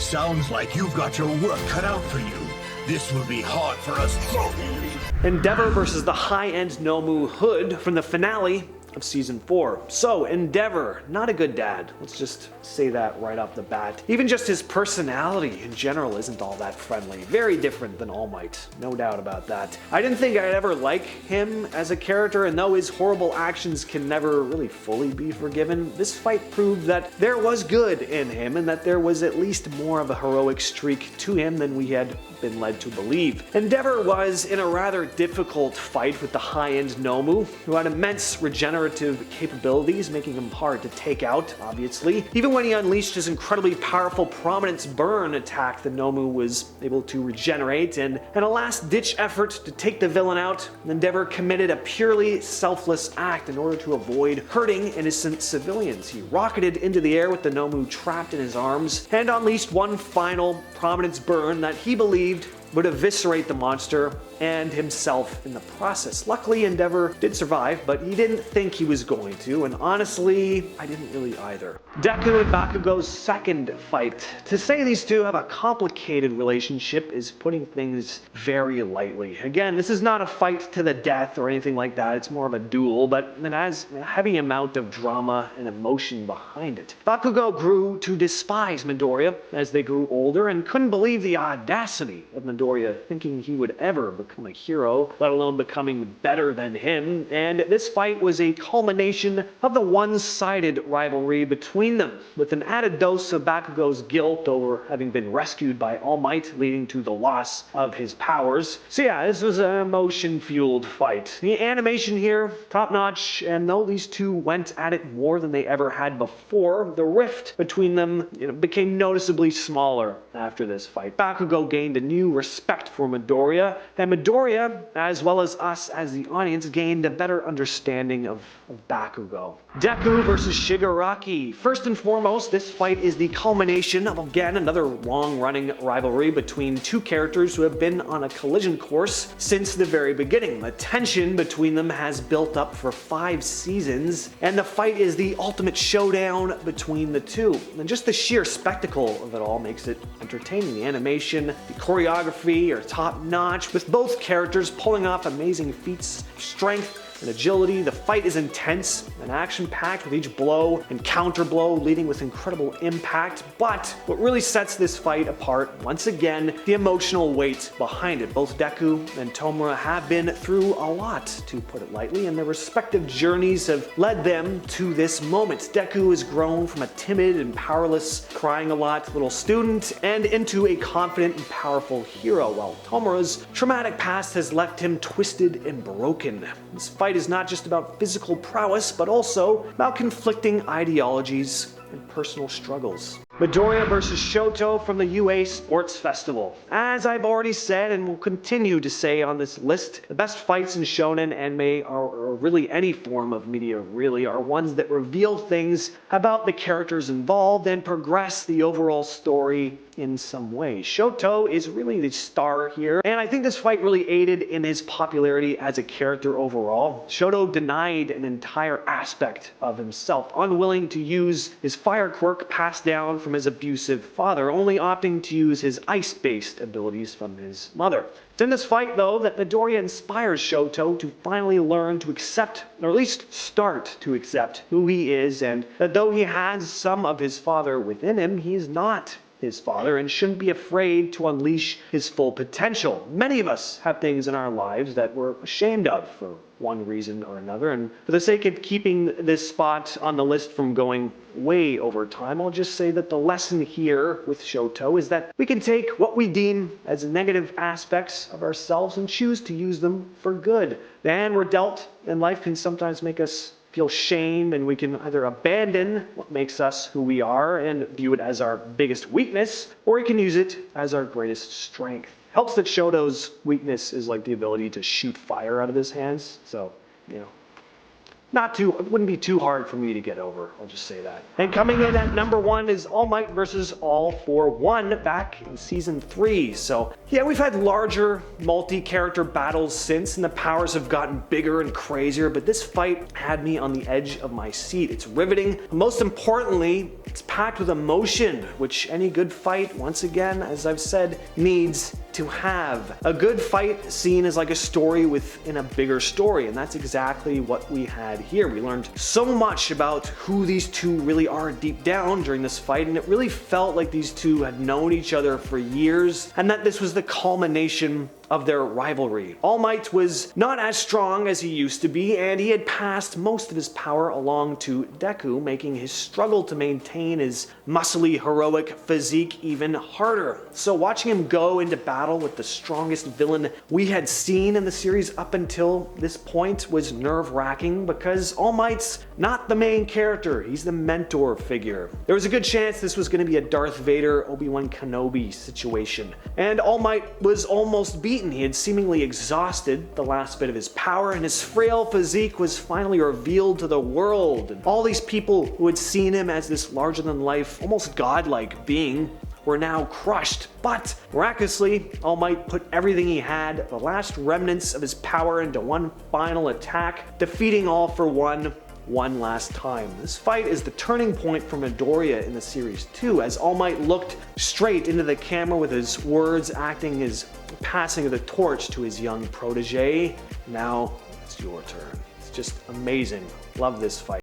Sounds like you've got your work cut out for you. This will be hard for us. Endeavor versus the high-end Nomu Hood from the finale of Season 4. So, Endeavor, not a good dad. Let's just say that right off the bat. Even just his personality in general isn't all that friendly. Very different than All Might, no doubt about that. I didn't think I'd ever like him as a character, and though his horrible actions can never really fully be forgiven, this fight proved that there was good in him and that there was at least more of a heroic streak to him than we had been led to believe. Endeavor was in a rather difficult fight with the high-end Nomu, who had immense regenerative capabilities, making him hard to take out, obviously. Even when he unleashed his incredibly powerful Prominence Burn attack, the Nomu was able to regenerate, and in a last-ditch effort to take the villain out, Endeavor committed a purely selfless act in order to avoid hurting innocent civilians. He rocketed into the air with the Nomu trapped in his arms, and unleashed one final Prominence Burn that he believed would eviscerate the monster and himself in the process. Luckily, Endeavor did survive, but he didn't think he was going to, and honestly, I didn't really either. Deku and Bakugo's second fight. To say these two have a complicated relationship is putting things very lightly. Again, this is not a fight to the death or anything like that, it's more of a duel, but it has a heavy amount of drama and emotion behind it. Bakugo grew to despise Midoriya as they grew older and couldn't believe the audacity of Midoriya thinking he would ever become a hero, let alone becoming better than him, and this fight was a culmination of the one-sided rivalry between them, with an added dose of Bakugo's guilt over having been rescued by All Might, leading to the loss of his powers. So yeah, this was an emotion-fueled fight. The animation here, top-notch, and though these two went at it more than they ever had before, the rift between them became noticeably smaller after this fight. Bakugo gained a new respect for Midoriya, and Midoriya, as well as us as the audience, gained a better understanding of Bakugo. Deku versus Shigaraki. First and foremost, this fight is the culmination of, again, another long-running rivalry between two characters who have been on a collision course since the very beginning. The tension between them has built up for 5 seasons, and the fight is the ultimate showdown between the two. And just the sheer spectacle of it all makes it entertaining. The animation, the choreography are top-notch, with both characters pulling off amazing feats of strength and agility. The fight is intense and action-packed, with each blow and counter-blow leading with incredible impact. But what really sets this fight apart, once again, the emotional weight behind it. Both Deku and Tomura have been through a lot, to put it lightly, and their respective journeys have led them to this moment. Deku has grown from a timid and powerless, crying a lot little student and into a confident and powerful hero, while Tomura's traumatic past has left him twisted and broken. This fight is not just about physical prowess, but also about conflicting ideologies and personal struggles. Midoriya versus Shoto from the UA Sports Festival. As I've already said and will continue to say on this list, the best fights in shonen, anime, or really any form of media really, are ones that reveal things about the characters involved and progress the overall story in some way. Shoto is really the star here, and I think this fight really aided in his popularity as a character overall. Shoto denied an entire aspect of himself, unwilling to use his fire quirk passed down from his abusive father, only opting to use his ice-based abilities from his mother. It's in this fight, though, that Midoriya inspires Shoto to finally learn to accept, or at least start to accept, who he is, and that though he has some of his father within him, he is not his father and shouldn't be afraid to unleash his full potential. Many of us have things in our lives that we're ashamed of for one reason or another, and for the sake of keeping this spot on the list from going way over time, I'll just say that the lesson here with Shoto is that we can take what we deem as negative aspects of ourselves and choose to use them for good. The hand we're dealt in life can sometimes make us feel shame, and we can either abandon what makes us who we are and view it as our biggest weakness, or we can use it as our greatest strength. Helps that Shoto's weakness is like the ability to shoot fire out of his hands, so, it wouldn't be too hard for me to get over, I'll just say that. And coming in at number 1 is All Might versus All for One back in season 3. So yeah, we've had larger multi-character battles since, and the powers have gotten bigger and crazier, but this fight had me on the edge of my seat. It's riveting. Most importantly, it's packed with emotion, which any good fight, once again, as I've said, needs to have. A good fight scene is like a story within a bigger story, and that's exactly what we had here. We learned so much about who these two really are deep down during this fight, and it really felt like these two had known each other for years, and that this was the culmination of their rivalry. All Might was not as strong as he used to be, and he had passed most of his power along to Deku, making his struggle to maintain his muscly, heroic physique even harder. So watching him go into battle with the strongest villain we had seen in the series up until this point was nerve-wracking, because All Might's not the main character, he's the mentor figure. There was a good chance this was going to be a Darth Vader, Obi-Wan Kenobi situation, and All Might was almost beaten. He had seemingly exhausted the last bit of his power, and his frail physique was finally revealed to the world. And all these people who had seen him as this larger-than-life, almost godlike being were now crushed. But miraculously, All Might put everything he had, the last remnants of his power, into one final attack, defeating All for one last time. This fight is the turning point for Midoriya in the series too, as All Might looked straight into the camera with his words acting as passing of the torch to his young protege. Now it's your turn. It's just amazing. Love this fight.